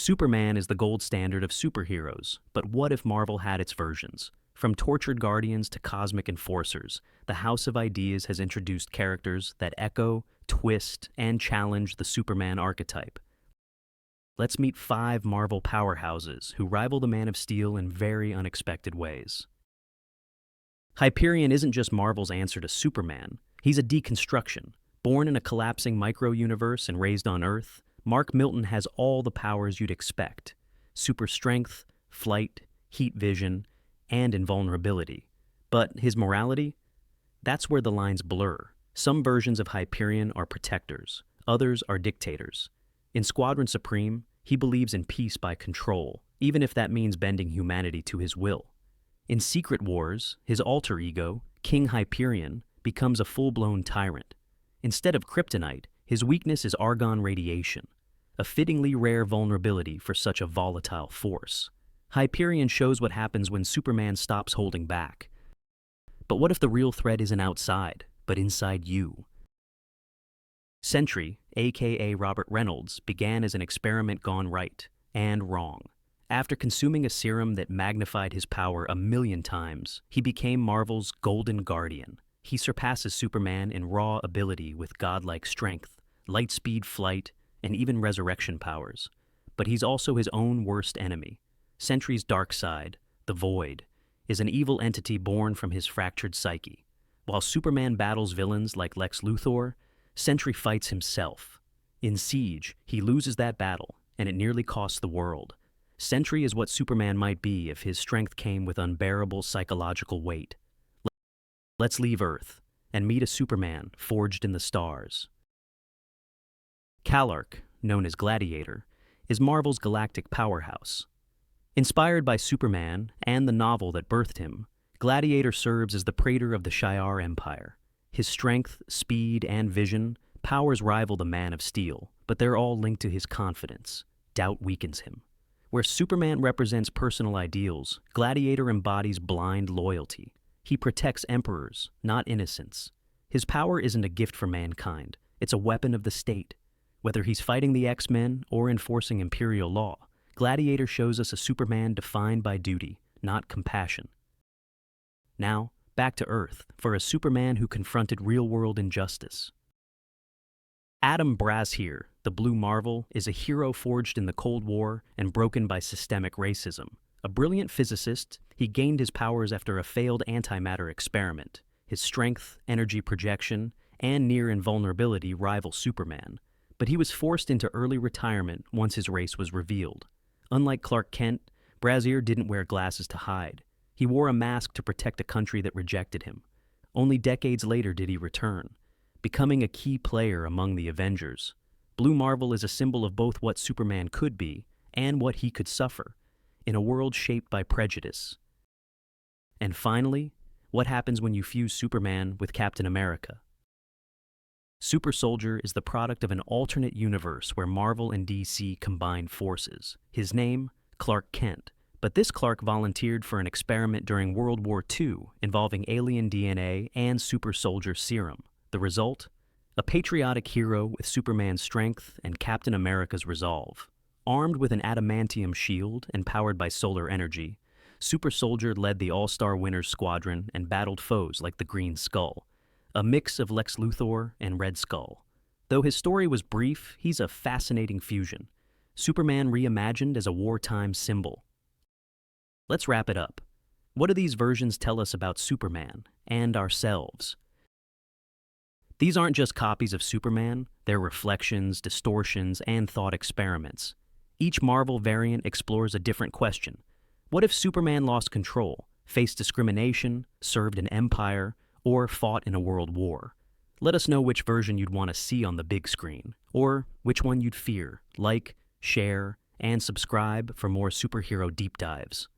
Superman is the gold standard of superheroes, but what if Marvel had its versions? From tortured guardians to cosmic enforcers, the House of Ideas has introduced characters that echo, twist, and challenge the Superman archetype. Let's meet 5 Marvel powerhouses who rival the Man of Steel in very unexpected ways. Hyperion isn't just Marvel's answer to Superman. He's a deconstruction. Born in a collapsing micro-universe and raised on Earth, Mark Milton has all the powers you'd expect: super strength, flight, heat vision, and invulnerability. But his morality? That's where the lines blur. Some versions of Hyperion are protectors, others are dictators. In Squadron Supreme, he believes in peace by control, even if that means bending humanity to his will. In Secret Wars, his alter ego, King Hyperion, becomes a full-blown tyrant. Instead of kryptonite, his weakness is argon radiation, a fittingly rare vulnerability for such a volatile force. Hyperion shows what happens when Superman stops holding back. But what if the real threat isn't outside, but inside you? Sentry, aka Robert Reynolds, began as an experiment gone right and wrong. After consuming a serum that magnified his power 1,000,000 times, he became Marvel's Golden Guardian. He surpasses Superman in raw ability with godlike strength, light-speed flight, and even resurrection powers. But he's also his own worst enemy. Sentry's dark side, the Void, is an evil entity born from his fractured psyche. While Superman battles villains like Lex Luthor, Sentry fights himself. In Siege, he loses that battle, and it nearly costs the world. Sentry is what Superman might be if his strength came with unbearable psychological weight. Let's leave Earth and meet a Superman forged in the stars. Kal-El, known as Gladiator, is Marvel's galactic powerhouse. Inspired by Superman and the novel that birthed him, Gladiator serves as the praetor of the Shi'ar Empire. His strength, speed, and vision powers rival the Man of Steel, but they're all linked to his confidence. Doubt weakens him. Where Superman represents personal ideals, Gladiator embodies blind loyalty. He protects emperors, not innocents. His power isn't a gift for mankind, it's a weapon of the state. Whether he's fighting the X-Men or enforcing imperial law, Gladiator shows us a Superman defined by duty, not compassion. Now, back to Earth for a Superman who confronted real-world injustice. Adam Brashear, the Blue Marvel, is a hero forged in the Cold War and broken by systemic racism. A brilliant physicist, he gained his powers after a failed antimatter experiment. His strength, energy projection, and near invulnerability rival Superman. But he was forced into early retirement once his race was revealed. Unlike Clark Kent, Brashear didn't wear glasses to hide. He wore a mask to protect a country that rejected him. Only decades later did he return, becoming a key player among the Avengers. Blue Marvel is a symbol of both what Superman could be and what he could suffer, in a world shaped by prejudice. And finally, what happens when you fuse Superman with Captain America? Super Soldier is the product of an alternate universe where Marvel and DC combined forces. His name, Clark Kent. But this Clark volunteered for an experiment during World War II involving alien DNA and Super Soldier serum. The result? A patriotic hero with Superman's strength and Captain America's resolve. Armed with an adamantium shield and powered by solar energy, Super Soldier led the All-Star Winners Squadron and battled foes like the Green Skull, a mix of Lex Luthor and Red Skull. Though his story was brief, he's a fascinating fusion. Superman reimagined as a wartime symbol. Let's wrap it up. What do these versions tell us about Superman and ourselves? These aren't just copies of Superman, they're reflections, distortions, and thought experiments. Each Marvel variant explores a different question. What if Superman lost control, faced discrimination, served an empire, or fought in a world war? Let us know which version you'd want to see on the big screen, or which one you'd fear. Like, share, and subscribe for more superhero deep dives.